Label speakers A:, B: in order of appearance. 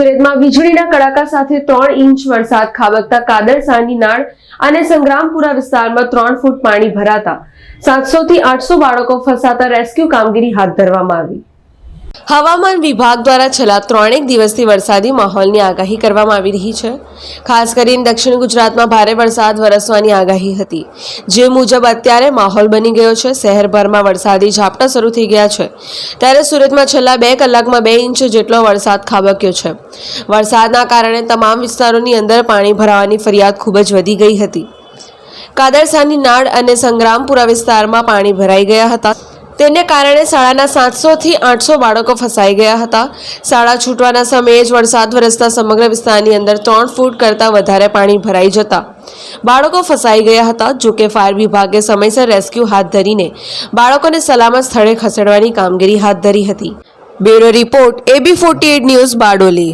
A: સુરતમાં વીજળીના કડાકા સાથે 3 ઇંચ વરસાદ ખાબકતા કાદરસાની નાળ અને સંગ્રામપુરા વિસ્તારમાં 3 ફૂટ પાણી ભરાતા 700 થી 800 બાળકો ફસાતા રેસ્ક્યુ કામગીરી હાથ ધરવામાં આવી। હવામાન વિભાગ દ્વારા છેલ્લા 3 દિવસથી વરસાદી માહોલની આગાહી કરવામાં આવી રહી છે। ખાસ કરીને દક્ષિણ ગુજરાતમાં ભારે વરસાદ વરસવાની આગાહી હતી, જે મુજબ અત્યારે માહોલ બની ગયો છે। શહેરભરમાં વરસાદી ઝાપટા શરૂ થઈ ગયા છે, ત્યારે સુરતમાં છેલ્લા 2 કલાકમાં 2 ઇંચ જેટલો વરસાદ ખાબક્યો છે। વરસાદના કારણે તમામ વિસ્તારોની અંદર પાણી ભરાવાની ફરિયાદ ખૂબ જ વધી ગઈ હતી। કાદરસાની નાળ અને સંગ્રામપુરા વિસ્તારમાં પાણી ભરાઈ ગયા હતા। તેને કારણે શાળાના 700 થી 800 બાળકો ફસાઈ ગયા હતા। શાળા છૂટવાના સમયે જ વરસાદ વરસતા સમગ્ર વિસ્તારની અંદર 3 ફૂટ કરતાં વધારે પાણી ભરાઈ જતા બાળકો ફસાઈ ગયા હતા। જોકે ફાયર વિભાગે સમયસર રેસ્ક્યુ હાથ ધરીને બાળકોને સલામત સ્થળે ખસેડવાની કામગીરી હાથ ધરી હતી। Bureau report AB48 news Bardoli.